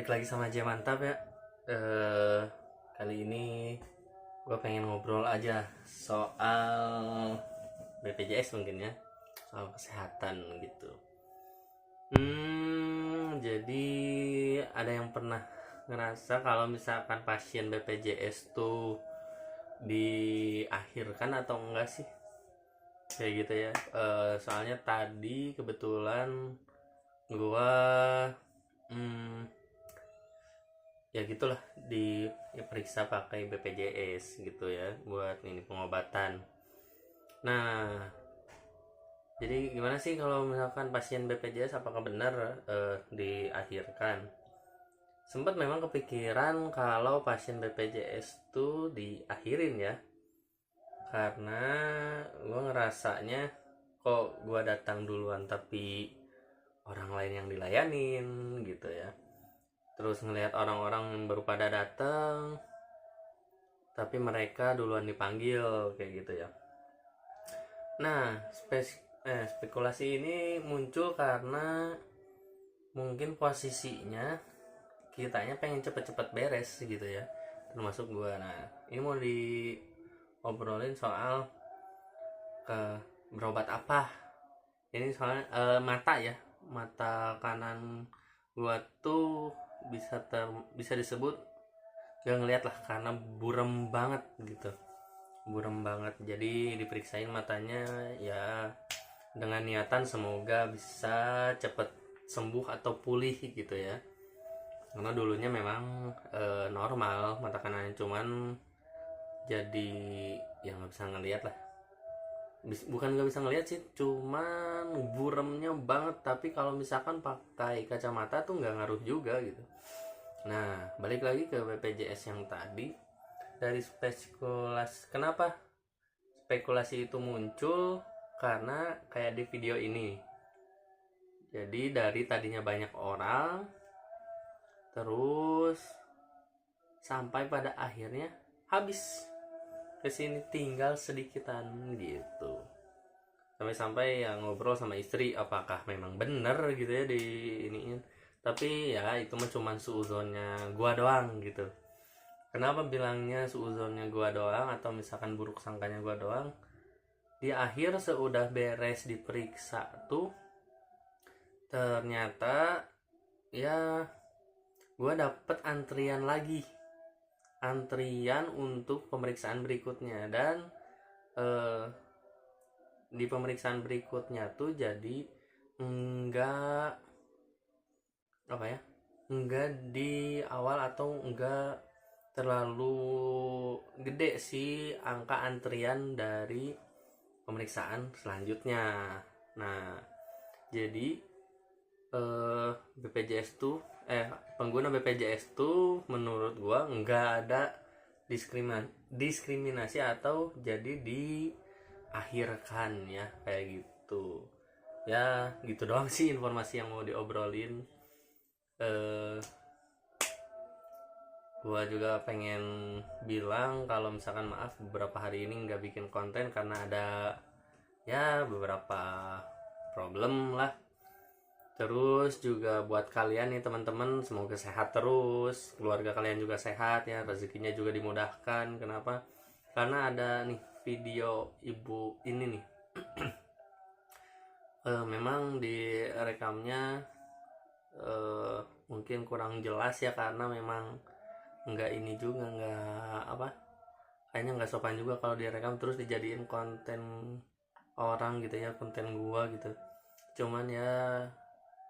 balik lagi sama J Mantap ya. eh Kali ini gue pengen ngobrol aja soal BPJS mungkin ya, soal kesehatan gitu. Jadi ada yang pernah ngerasa kalau misalkan pasien BPJS tuh diakhirkan atau enggak sih? Kayak gitu ya. Soalnya tadi kebetulan gue ya gitulah diperiksa pakai BPJS gitu ya buat ini pengobatan. Nah, jadi gimana sih kalau misalkan pasien BPJS apakah benar diakhirkan? Sempat memang kepikiran kalau pasien BPJS tuh diakhirin ya, karena gue ngerasanya kok gue datang duluan tapi orang lain yang dilayanin gitu ya. Terus ngelihat orang-orang yang baru pada datang tapi mereka duluan dipanggil kayak gitu ya. Nah, spekulasi ini muncul karena mungkin posisinya kitanya pengen cepet-cepet beres gitu ya, termasuk gua. Nah, ini mau diobrolin soal berobat apa. Ini soalnya mata ya, mata kanan gua tuh bisa disebut gak ngeliat lah karena burem banget gitu, burem banget. Jadi diperiksain matanya ya dengan niatan semoga bisa cepet sembuh atau pulih gitu ya, karena dulunya memang normal mata kanannya, cuman jadi ya nggak bisa ngeliat lah. Bukan nggak bisa ngeliat sih, cuman buremnya banget. Tapi kalau misalkan pakai kacamata tuh nggak ngaruh juga gitu. Nah, balik lagi ke BPJS yang tadi. Dari spekulasi, kenapa spekulasi itu muncul? Karena kayak di video ini. Jadi dari tadinya banyak orang, terus sampai pada akhirnya habis. Kesini tinggal sedikitan gitu. Sampai-sampai ya ngobrol sama istri apakah memang bener gitu ya di iniin. Tapi ya itu mah cuman suuzonnya gua doang gitu. Kenapa bilangnya suuzonnya gua doang atau misalkan buruk sangkanya gua doang? Di akhir seudah beres diperiksa tuh ternyata ya gua dapet antrian untuk pemeriksaan berikutnya. Dan di pemeriksaan berikutnya tuh jadi enggak apa ya, enggak di awal atau enggak terlalu gede sih angka antrian dari pemeriksaan selanjutnya. Nah, jadi BPJS tuh pengguna BPJS tuh menurut gua enggak ada diskriminasi atau jadi diakhirkan ya kayak gitu. Ya gitu doang sih informasi yang mau diobrolin. Gua juga pengen bilang kalau misalkan maaf beberapa hari ini nggak bikin konten karena ada ya beberapa problem lah. Terus juga buat kalian nih teman-teman, semoga sehat terus, keluarga kalian juga sehat ya, rezekinya juga dimudahkan. Kenapa? Karena ada nih video ibu ini nih. Memang di rekamnya mungkin kurang jelas ya, karena memang nggak ini juga, nggak apa, kayaknya nggak sopan juga kalau direkam terus dijadiin konten orang gitu ya, konten gua gitu. Cuman ya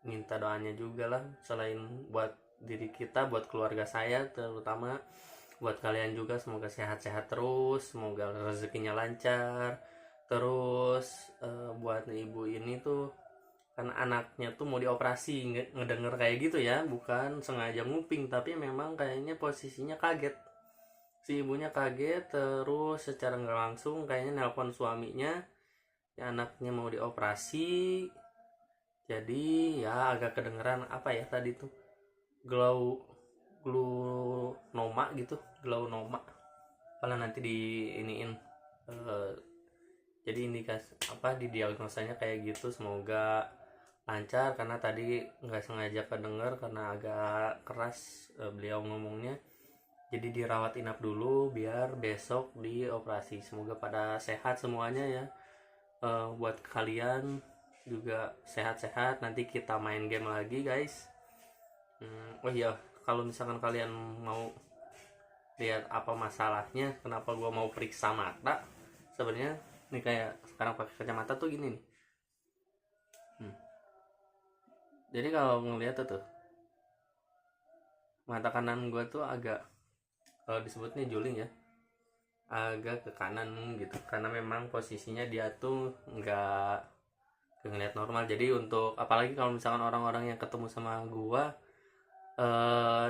minta doanya juga lah, selain buat diri kita, buat keluarga saya terutama, buat kalian juga semoga sehat-sehat terus, semoga rezekinya lancar. Terus buat ibu ini tuh kan anaknya tuh mau dioperasi, ngedenger kayak gitu ya, bukan sengaja nguping tapi memang kayaknya posisinya kaget, si ibunya kaget. Terus secara nggak langsung kayaknya nelpon suaminya ya, anaknya mau dioperasi. Jadi ya agak kedengeran apa ya tadi tuh, glaunoma gitu, glaunoma. Kalau nanti di iniin jadi indikasi apa di diagnosanya kayak gitu. Semoga lancar, karena tadi nggak sengaja kedenger karena agak keras beliau ngomongnya. Jadi dirawat inap dulu biar besok dioperasi. Semoga pada sehat semuanya ya. Buat kalian juga sehat-sehat. Nanti kita main game lagi guys. Oh iya, kalau misalkan kalian mau lihat apa masalahnya, kenapa gua mau periksa mata, sebenarnya nih kayak sekarang pakai kacamata tuh gini nih. Jadi kalau ngeliat tuh mata kanan gua tuh agak, kalau disebutnya juling ya, agak ke kanan gitu, karena memang posisinya dia tuh nggak ngeliat normal. Jadi untuk apalagi kalau misalkan orang-orang yang ketemu sama gua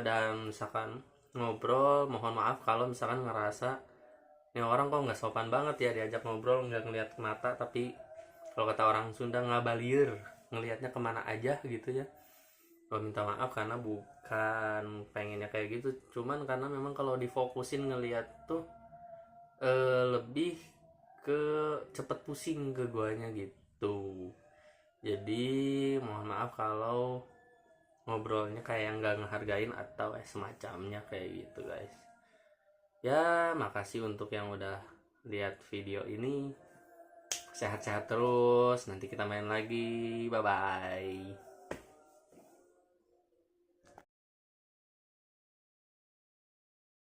dan misalkan ngobrol, mohon maaf kalau misalkan ngerasa ini orang kok nggak sopan banget ya diajak ngobrol nggak ngeliat mata, tapi kalau kata orang Sunda ngabalieur, ngelihatnya kemana aja gitu ya. Gue minta maaf karena bukan pengennya kayak gitu, cuman karena memang kalau difokusin ngelihat tuh lebih ke cepet pusing ke guanya gitu. Jadi mohon maaf kalau ngobrolnya kayak nggak ngehargain atau semacamnya kayak gitu guys. Ya makasih untuk yang udah lihat video ini. Sehat-sehat terus, nanti kita main lagi, bye bye.